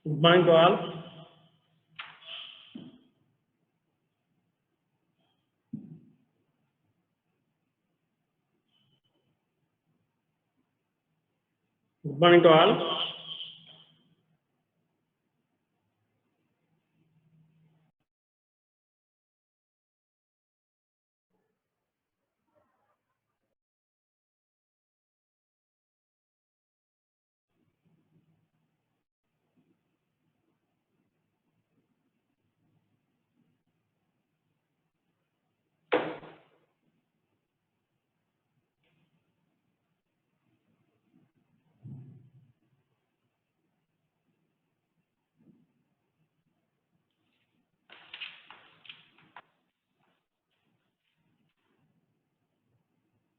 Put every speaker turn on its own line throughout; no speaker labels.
Good morning to all. Good morning to all.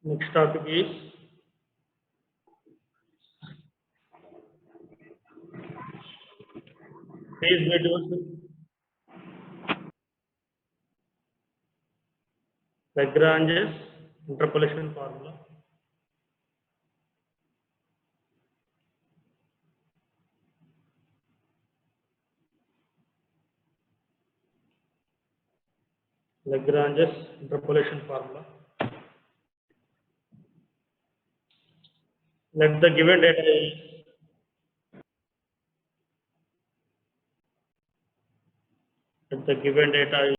Next topic is phase reduced Lagrange's interpolation formula. Lagrange's interpolation formula. Let the given data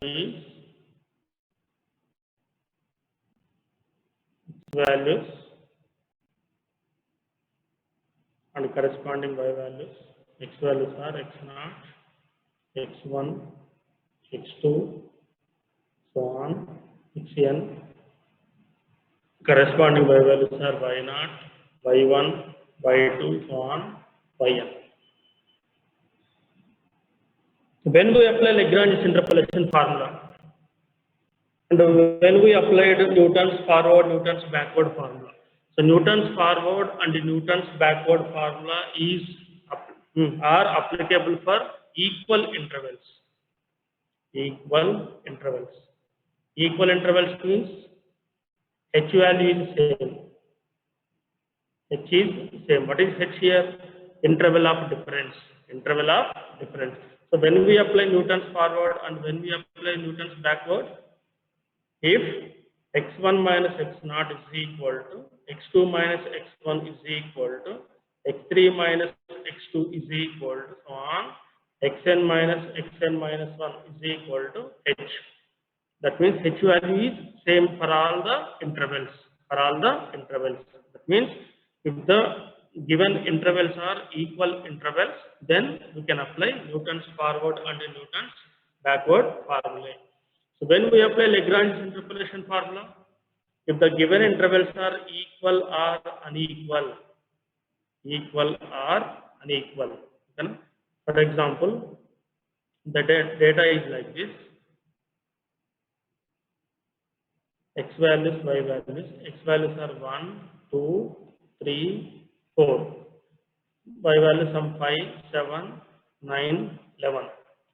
is values and corresponding y values. X values are x naught, x1, x2, so on, xn. Corresponding y values are y naught, y1, y2, so on, yn. When we apply Lagrange's interpolation formula, and when we applied Newton's forward, Newton's backward formula. So Newton's forward and Newton's backward formula are applicable for equal intervals. Equal intervals. Equal intervals means h value is same. H is same. What is h here? Interval of difference. Interval of difference. So when we apply Newton's forward and when we apply Newton's backward, if x1 minus x0 is equal to x2 minus x1 is equal to x3 minus x2 is equal to so on, xn minus xn minus 1 is equal to h. That means h value is same for all the intervals. For all the intervals. That means if the given intervals are equal intervals, then we can apply Newton's forward and Newton's backward formula. So when we apply Lagrange's interpolation formula, if the given intervals are equal or unequal, then for example, the data is like this: x values, y values. X values are 1, 2, 3, 4. Y values some 5, 7, 9, 11.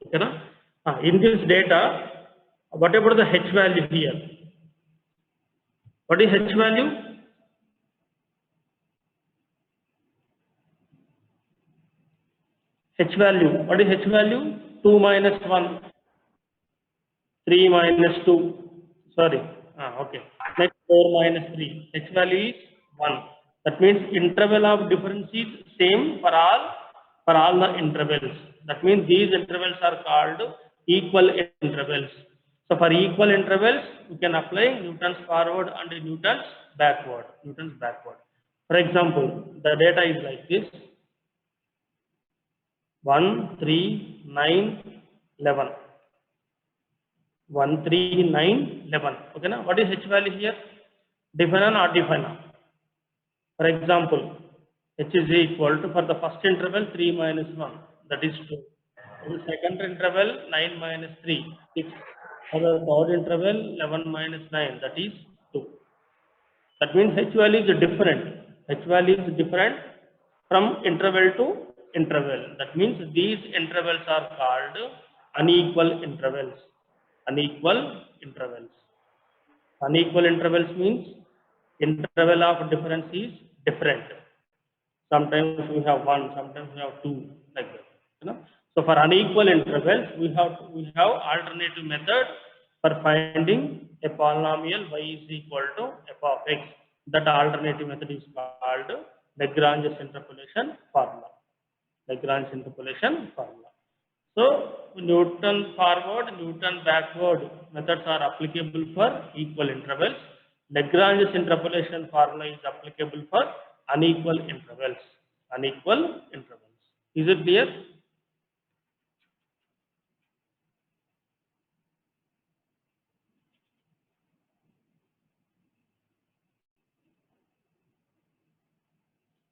Okay, na? In this data, what about the h value here? What is h value? H value. What is h value? 2 minus 1. 3 minus 2. Sorry. Okay. Next 4 minus 3. H value is 1. That means interval of difference is same for all the intervals. That means these intervals are called equal intervals. So for equal intervals, we can apply Newton's forward and Newton's backward. For example, the data is like this: 1, 3, 9, 11. 1, 3, 9, 11. Okay, now what is h value here? Define or not define? For example, h is equal to, for the first interval, 3 minus 1, that is 2. For the second interval, 9 minus 3, 6. For the third interval, 11 minus 9, that is 2. That means h value is different. H value is different from interval to interval. That means these intervals are called unequal intervals. Unequal intervals. Unequal intervals means interval of difference is different. Sometimes we have 1, sometimes we have 2, like that. You know? So for unequal intervals, we have alternative method for finding a polynomial y is equal to f of x. That alternative method is called Lagrange's interpolation formula. Lagrange interpolation formula. So Newton forward, Newton backward methods are applicable for equal intervals. Lagrange's interpolation formula is applicable for unequal intervals. Unequal intervals. Is it clear?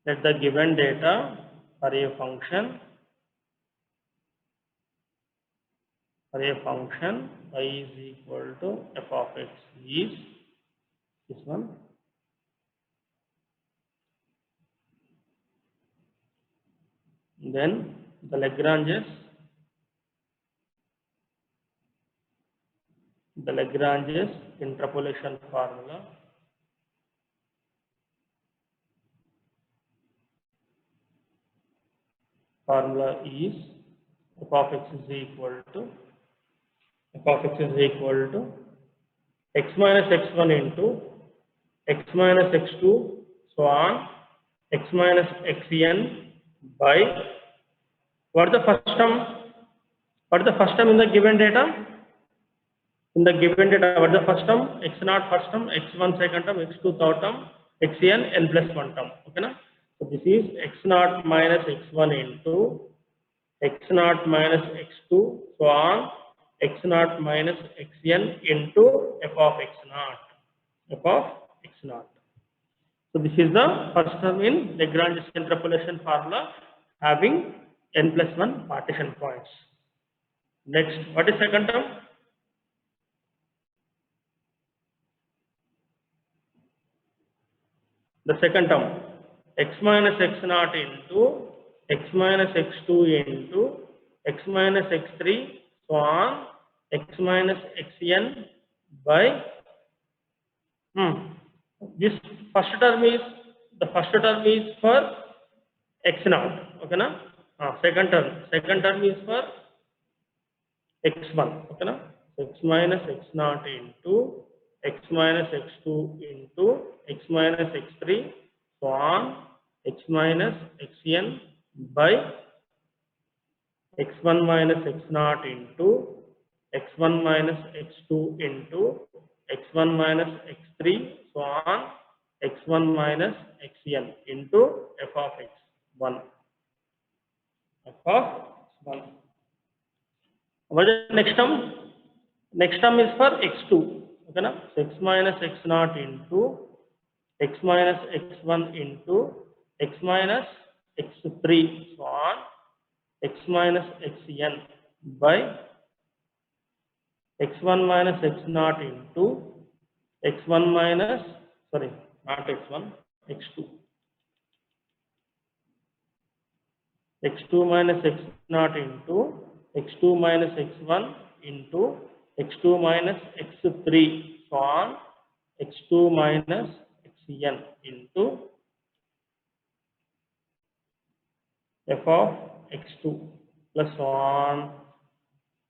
Let the given data for a function y is equal to f of x is this one. Then the Lagrange's interpolation formula is f of x is equal to x minus x1 into x minus x2 so on x minus xn by what is the first term? What is the first term in the given data? In the given data, what is the first term? X0 first term, x1 second term, x2 third term, xn n plus 1 term. Okay na? So this is x0 minus x1 into x0 minus x2 so on x0 minus xn into f of x0. So this is the first term in Lagrange's interpolation formula having n plus 1 partition points. Next, what is second term? The second term, x minus x0 into x minus x2 into x minus x3 so on x minus xn by this first term is for x0, okay na? Second term is for x1, okay na? X minus x0 into x minus x2 into x minus x3 so on x minus xn by x1 minus x0 into x1 minus x2 into x1 minus x3 so on x1 minus xn into f of x1. What is the next term? Next term is for x2. Okay na? So x minus x0 into x minus x1 into x minus x3 so on x minus xn by x1 minus x0 into x1 minus, sorry, not x1, x2. x2 minus x0 into x2 minus x1 into x2 minus x3 so on x2 minus xn into f of x2 plus on.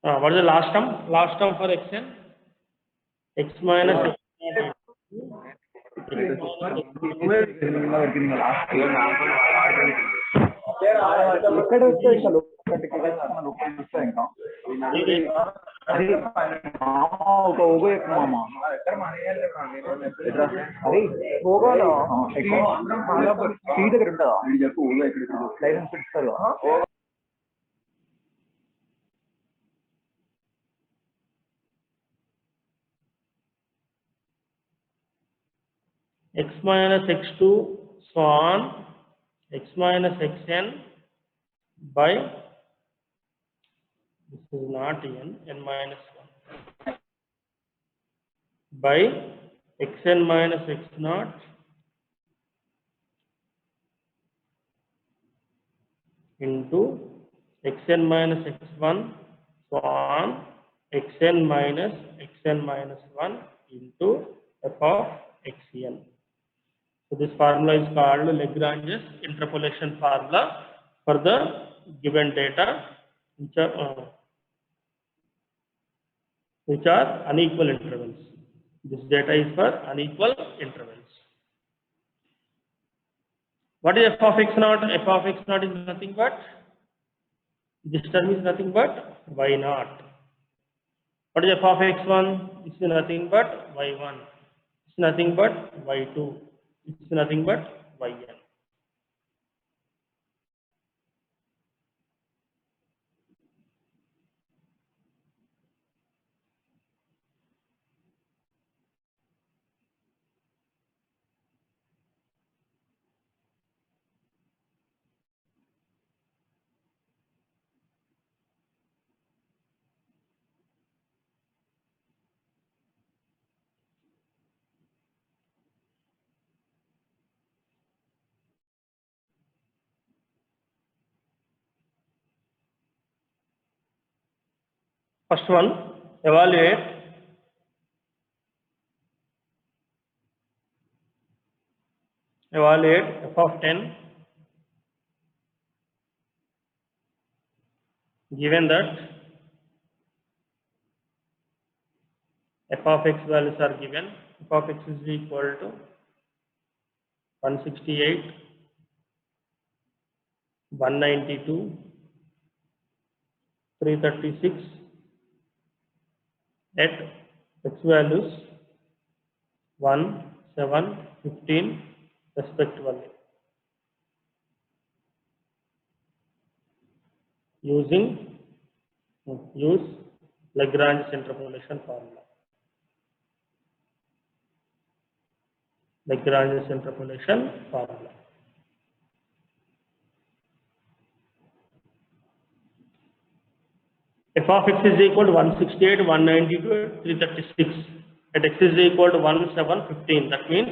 What is the last term? Last term for xn? X minus x0
ఇక్కడ వస్తే ఇంకా ఇంకా అది ఒక ఓగో ఎక్కువ మామ అది ఓగోలో see దగ్గర ఉంటుందా చెప్పు ఓగో ఎక్కడ లైసెన్స్ ఇస్తారు
x minus x2 so on x minus xn by this is not n minus 1 by xn minus x0 into xn minus x1 so on xn minus 1 into f of xn. So this formula is called Lagrange's interpolation formula for the given data which are unequal intervals. This data is for unequal intervals. What is f of x naught? F of x naught is nothing but, this term is nothing but y naught. What is f of x1? This is nothing but y1. It's nothing but y2. It's nothing but yn. First one, evaluate f of 10 given that f of x values are given. F of x is equal to 168, 192, 336 at x values 1, 7, 15 respectively. Use Lagrange interpolation formula. Lagrange interpolation formula. F of x is equal to 168, 192, 336. At x is equal to 1, 7, 15. That means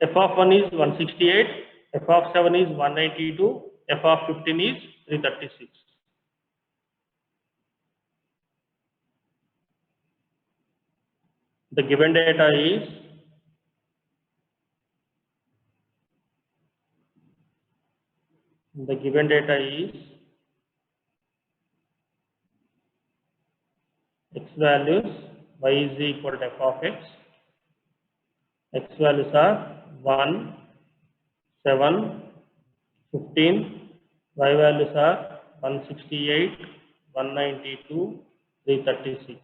f of 1 is 168, f of 7 is 192, f of 15 is 336. The given data is x values y is equal to f of x. X values are 1, 7, 15. Y values are 168, 192, 336.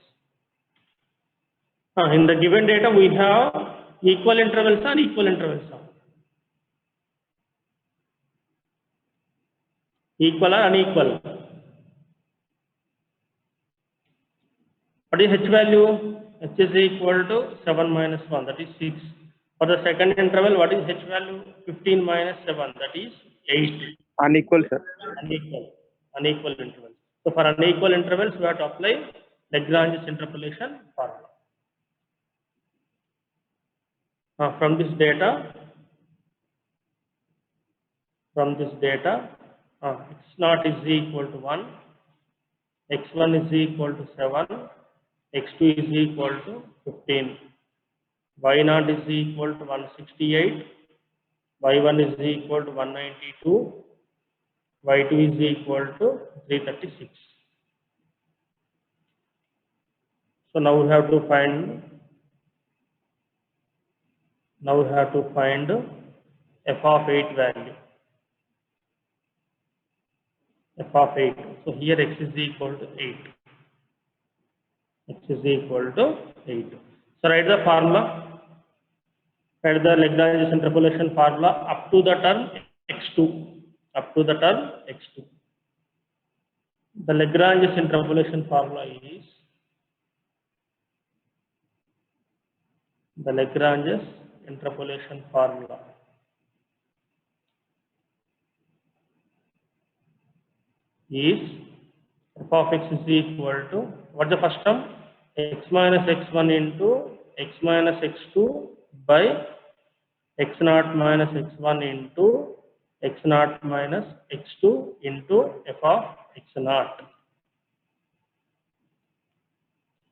In the given data, we have equal intervals or equal intervals. Equal or unequal? What is h value? H is equal to 7 minus 1, that is 6. For the second interval, what is h value? 15 minus 7, that is 8.
Unequal, sir.
Unequal intervals. So for unequal intervals, we have to apply Lagrange's interpolation formula. From this data, x naught is equal to 1, x1 is equal to 7, x2 is equal to 15, y naught is equal to 168, y1 is equal to 192, y2 is equal to 336. So now we have to find f of 8 value. F of 8. So here x is equal to 8. X is equal to 8. So write the formula. Write the Lagrange's interpolation formula up to the term x2. Up to the term x2. The Lagrange's interpolation formula is f of x is equal to, what is the first term? X minus x1 into x minus x2 by x naught minus x1 into x naught minus x2 into f of x naught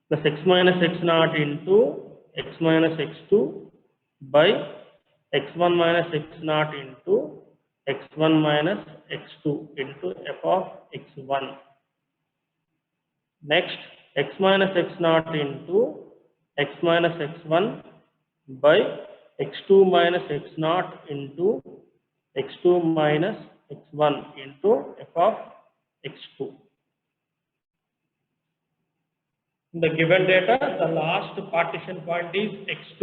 plus x minus x naught into x minus x2 by x1 minus x naught into x1 minus x2 into f of x1. Next, x minus x naught into x minus x1 by x2 minus x naught into x2 minus x1 into f of x2. In the given data, the last partition point is x2.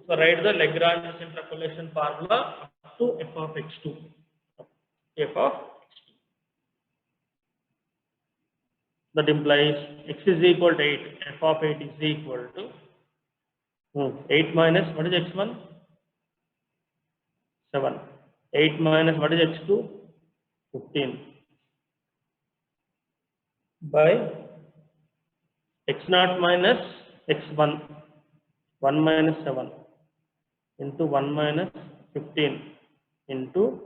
So write the Lagrange interpolation formula up to f of x2. F of x2. That implies x is equal to 8. F of 8 is equal to 8 minus what is x1? 7. 8 minus what is x2? 15. By x naught minus x1. 1 minus 7 into 1 minus 15 into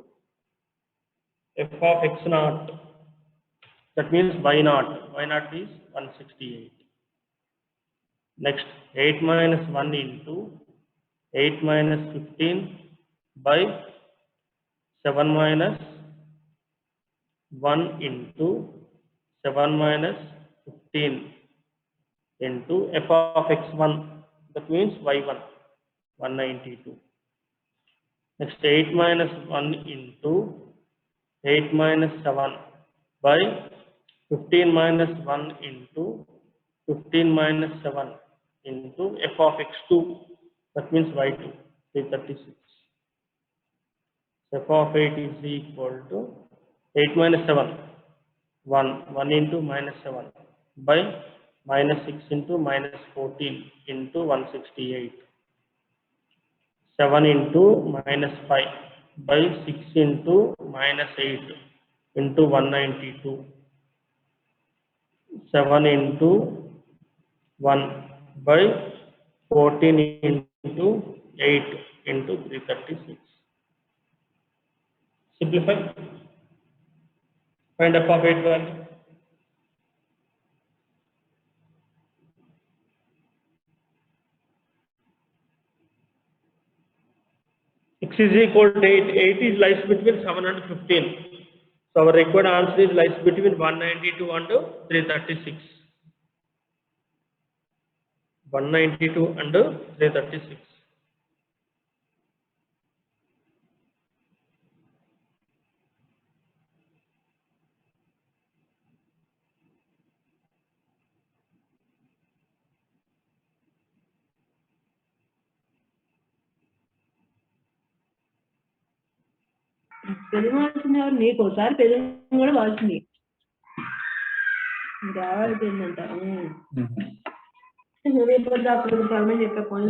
f of x naught. That means y naught. Y naught is 168. Next, 8 minus 1 into 8 minus 15 by 7 minus 1 into 7 minus 15 into f of x1. That means y1, 192. Next, 8 minus 1 into 8 minus 7 by 15 minus 1 into 15 minus 7 into f of x2. That means y2, 336. F of 8 is equal to 8 minus 7, 1 into minus 7 by minus 6 into minus 14 into 168. 7 into minus 5 by 6 into minus 8 into 192. 7 into 1 by 14 into 8 into 336. Simplify. Find f of 8 value. X is equal to 8. 8 is lies between 7 and 15. So our required answer is lies between 192 and 336. 192 and 336.
Telugu వాడుతుంది ఎవరు నీకు ఒకసారి తెలుగు కూడా వాడుతుంది రావాల్సిందంట రేపు అప్పుడు permanent చెప్పే పోయిన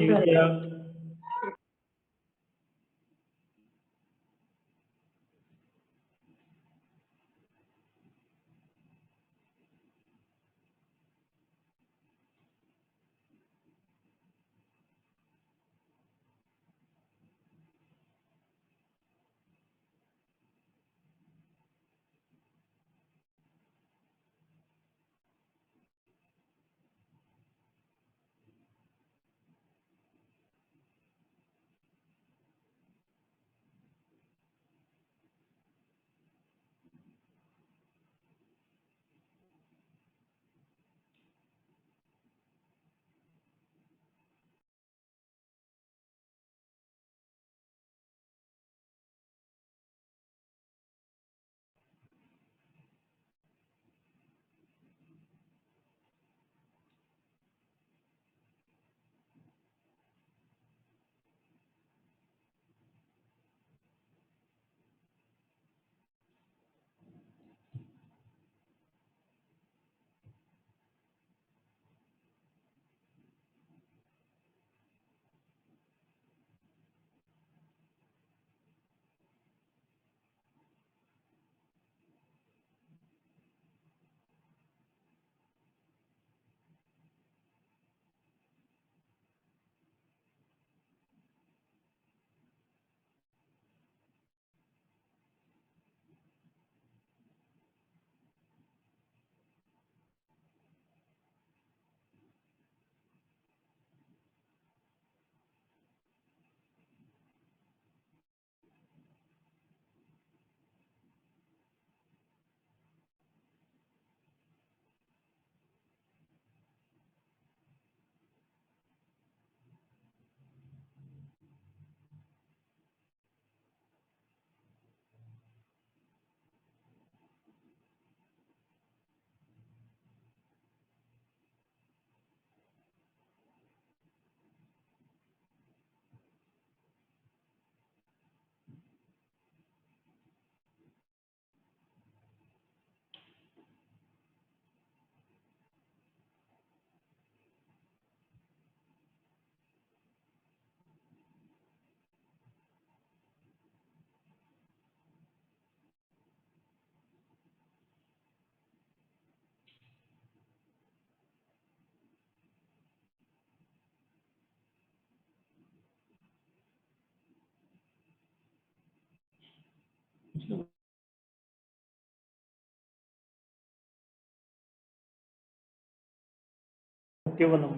కేవలం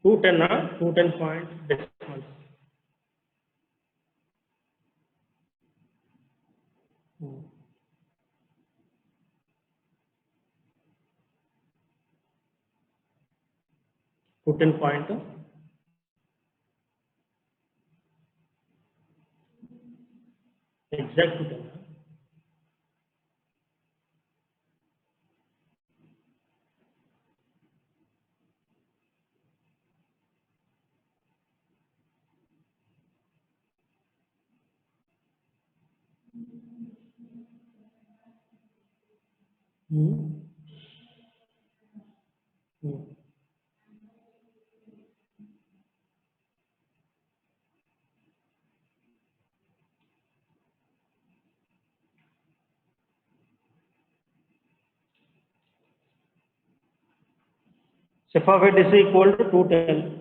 210 210 point decimal. To 10 point exact to 10. F of it is equal to 210.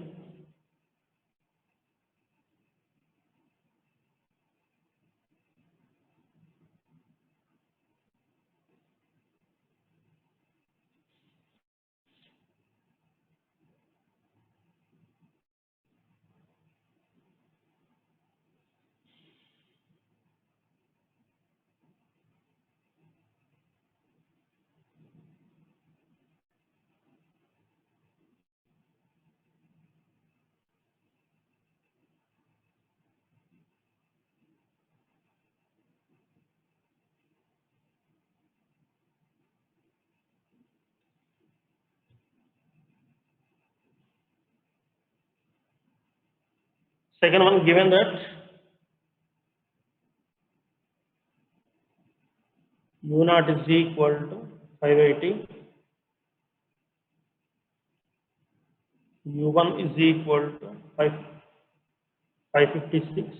Second one, given that U naught is equal to 580, U1 is equal to 556,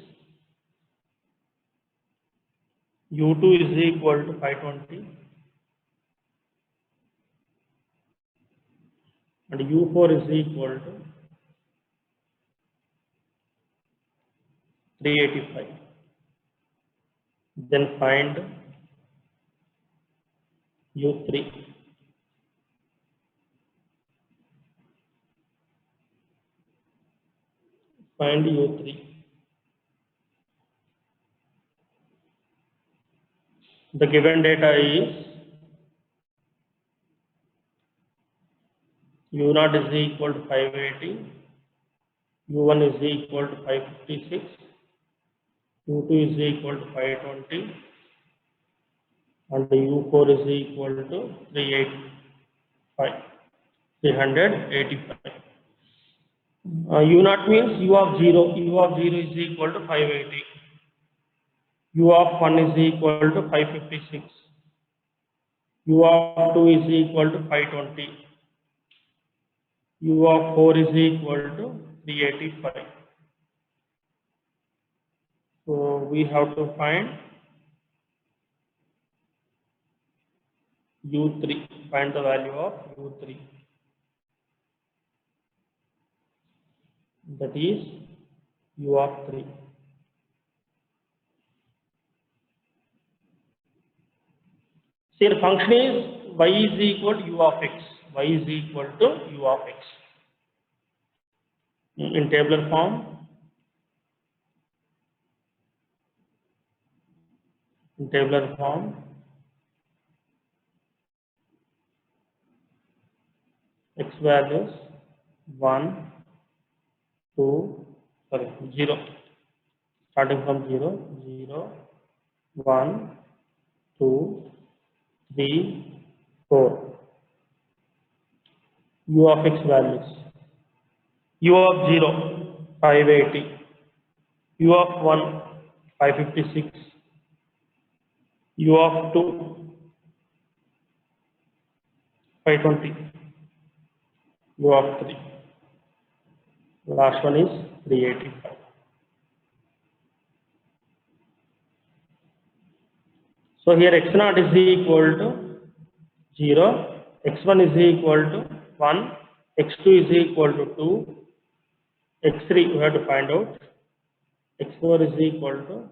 U2 is equal to 520, and U4 is equal to 385. Then find U3. Find U3. The given data is U naught is equal to 580, U1 is equal to 556, U2 is equal to 520, and U4 is equal to 385. U naught means U of 0. U of 0 is equal to 580. U of 1 is equal to 556. U of 2 is equal to 520. U of 4 is equal to 385. So we have to find U3. Find the value of U3. That is U of 3. See, the function is y is equal to U of x. Y is equal to U of x. In tabular form, x values 1, 2, 0. Starting from 0, 0, 1, 2, 3, 4. U of x values. U of 0, 580. U of 1, 556. U of 2, 520. U of 3. Last one is 385. So here x naught is equal to 0, x1 is equal to 1, x2 is equal to 2, x3 we have to find out, x4 is equal to,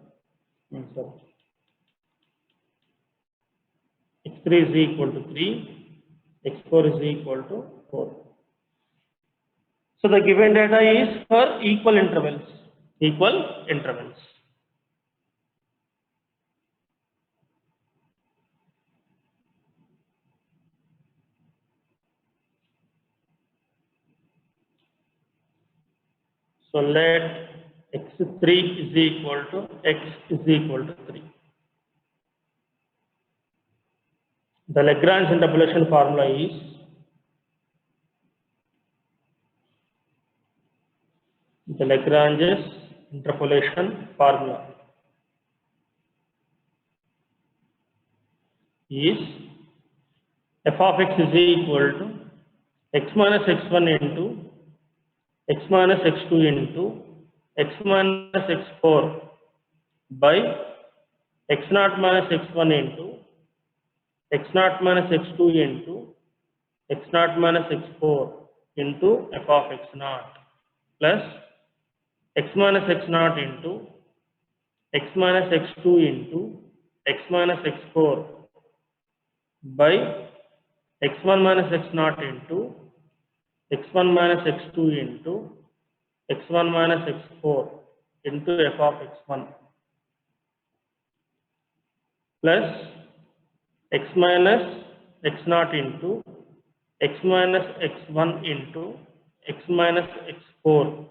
x3 is equal to 3, x4 is equal to 4. So the given data is for equal intervals. So let x3 is equal to x is equal to 3. The Lagrange interpolation formula is the Lagrange's interpolation formula is f of x is equal to x minus x1 into x minus x2 into x minus x4 by x naught minus x1 into x naught minus x2 into x naught minus x4 into f of x naught plus x minus x naught into x minus x2 into x minus x4 by x1 minus x naught into x1 minus x2 into x1 minus x4 into f of x1 plus x minus x naught into x minus x1 into x minus x4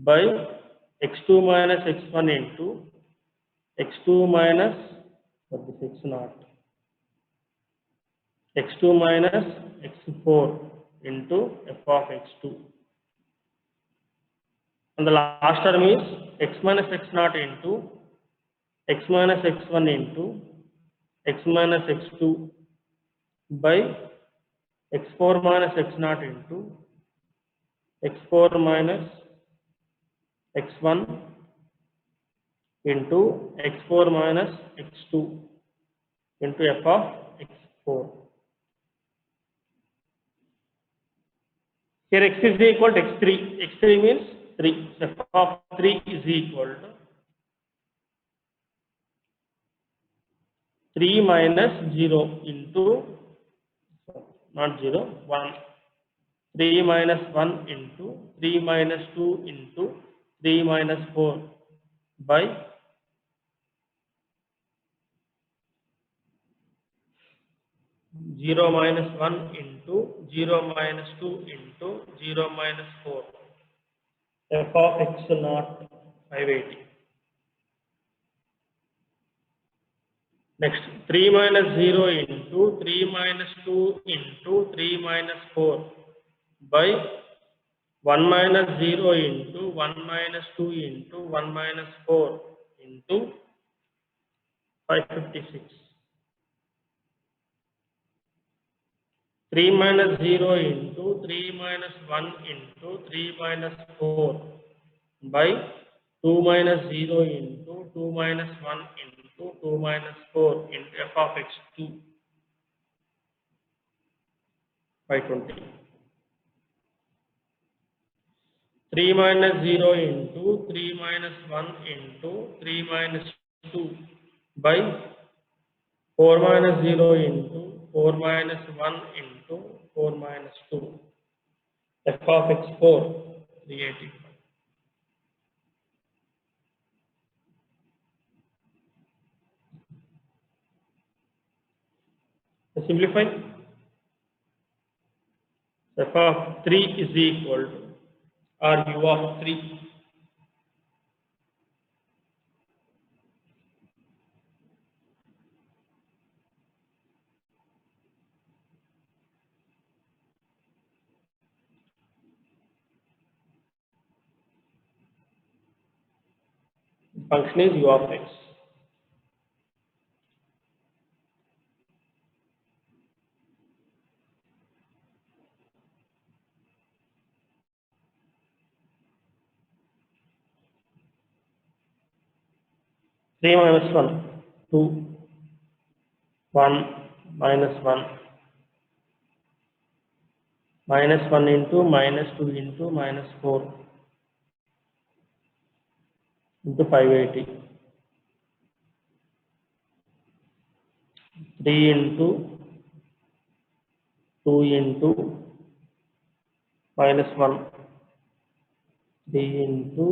by x2 minus x1 into x2 minus x naught x2 minus x4 into f of x2. And the last term is x minus x naught into x minus x1 into x minus x2 by x4 minus x naught into x4 minus x1 into x4 minus x2 into f of x4. Here x is equal to x3. x3 means 3. So f of 3 is equal to 3 minus 0 into, not 0, 1. 3 minus 1 into 3 minus 2 into 3 minus 4 by 0 minus 1 into 0 minus 2 into 0 minus 4. F of x naught 580. Next, 3 minus 0 into 3 minus 2 into 3 minus 4 by 1 minus 0 into 1 minus 2 into 1 minus 4 into 556. 3 minus 0 into 3 minus 1 into 3 minus 4 by 2 minus 0 into 2 minus 1 into 2 minus 4 into f of x2 by 20. 3 minus 0 into 3 minus 1 into 3 minus 2 by 4 minus 0 into 4 minus 1 into 4 minus 2. F of x4 380. To simplify, f of 3 is equal to or u of 3 function is u of x. Three minus 1, 2, 1 minus 1, -1 into -2 into -4 into 580. 3 into 2 into -1. 3 into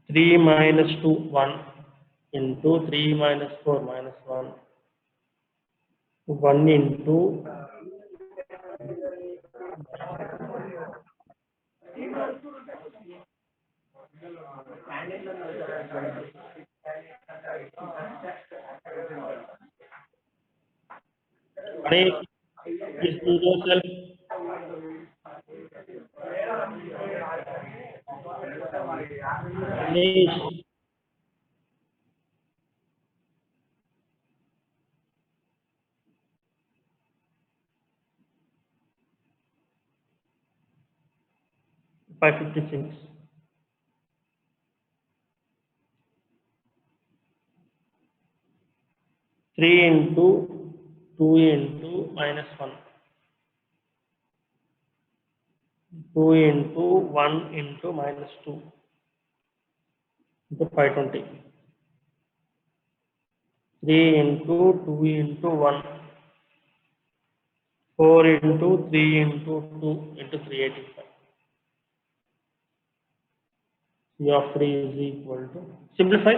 3 minus 2, 1 into 3 minus 4 minus 1. 1 into 180 is to yourself. Finish. $556. 3 into 2 into -1. 2 into 1 into -2 into 520. 3 into 2 into 1. 4 into 3 into 2 into 385. C of 3 is equal to, simplify.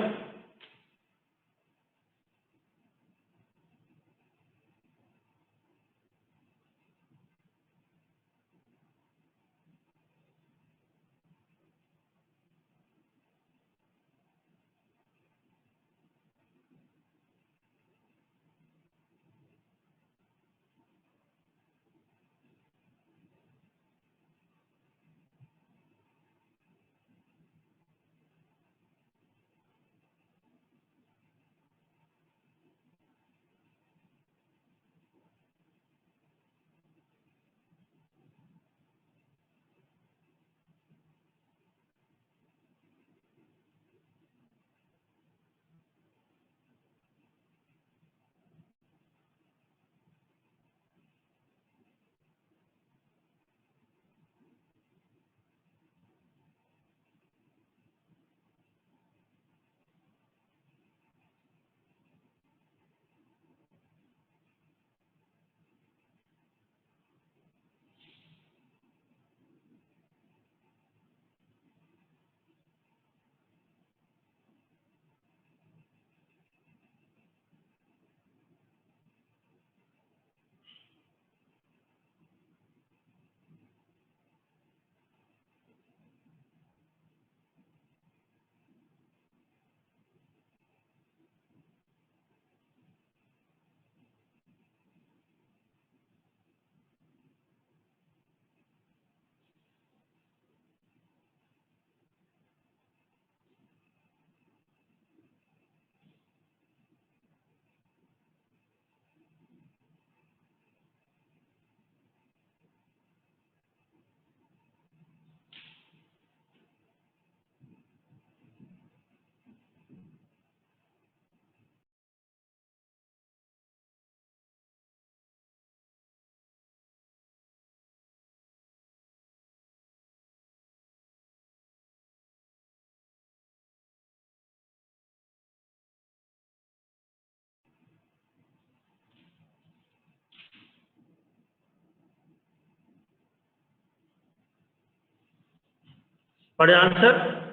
What is the answer?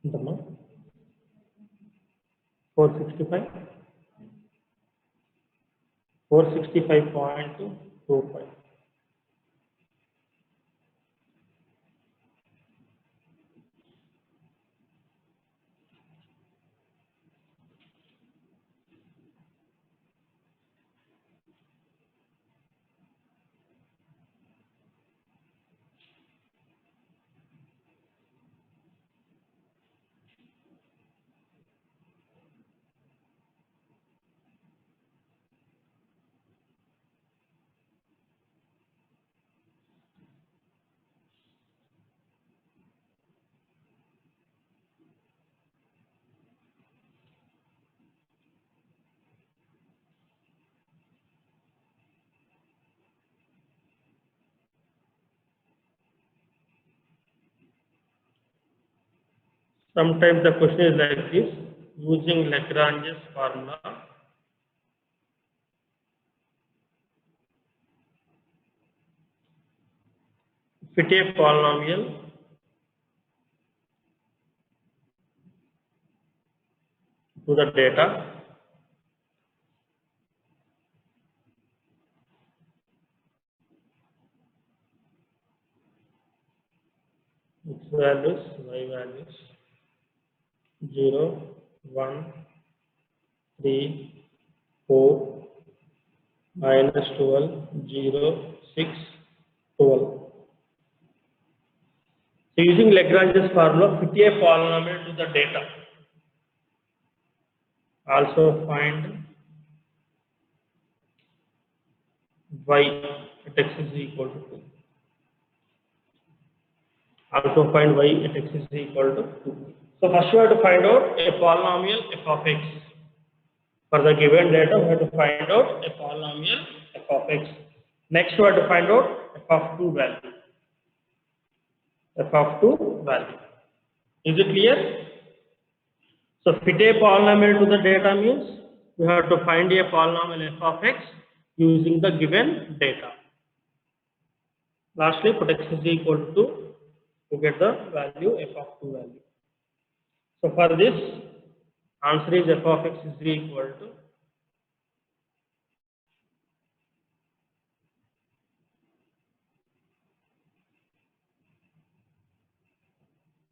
ఎంతమ్మా 465 465.25. Sometimes the question is like this, using Lagrange's formula, fit a polynomial to the data x values, y values 0, 1, 3, 4, minus 12, 0, 6, 12. So using Lagrange's formula, fit a polynomial to the data. Also find y at x is equal to 2. Also find y at x is equal to 2. So first we have to find out a polynomial f of x. For the given data, we have to find out a polynomial f of x. Next we have to find out f of 2 value. F of 2 value. Is it clear? So fit a polynomial to the data means we have to find a polynomial f of x using the given data. Lastly, put x is equal to 2 to get the value f of 2 value. So for this, answer is f of x is equal to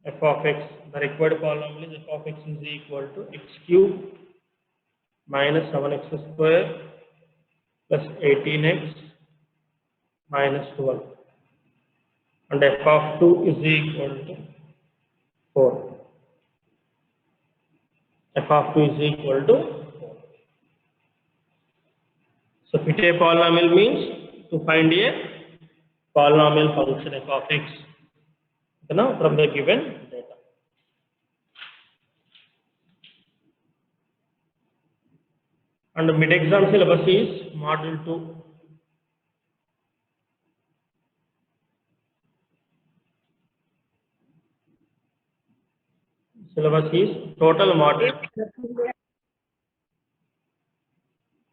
f of x, the required polynomial is f of x is equal to x cube minus 7x square plus 18x minus 12, and f of 2 is equal to 4. F of 2 is equal to 4. So fit a polynomial means to find a polynomial function f of x, from the given data. And the mid-exam syllabus is module 2. Syllabus is total module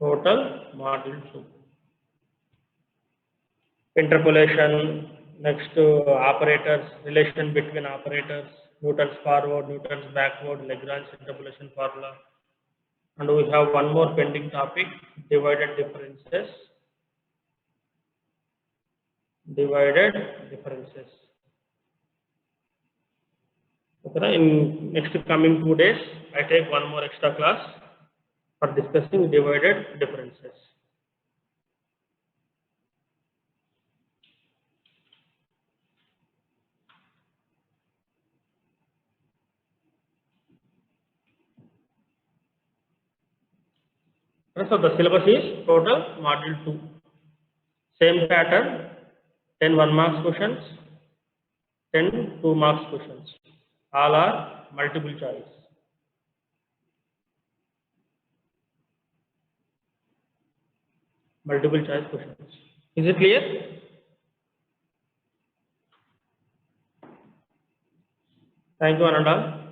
2. Interpolation, next operators, relation between operators, Newton's forward, Newton's backward, Lagrange interpolation formula. And we have one more pending topic, divided differences. Okay, in next coming 2 days, I take one more extra class for discussing divided differences. So the syllabus is total module 2. Same pattern, 10 1 marks questions, 10 2 marks questions. All are multiple choice. Multiple choice questions. Is it clear? Thank you, Ananda.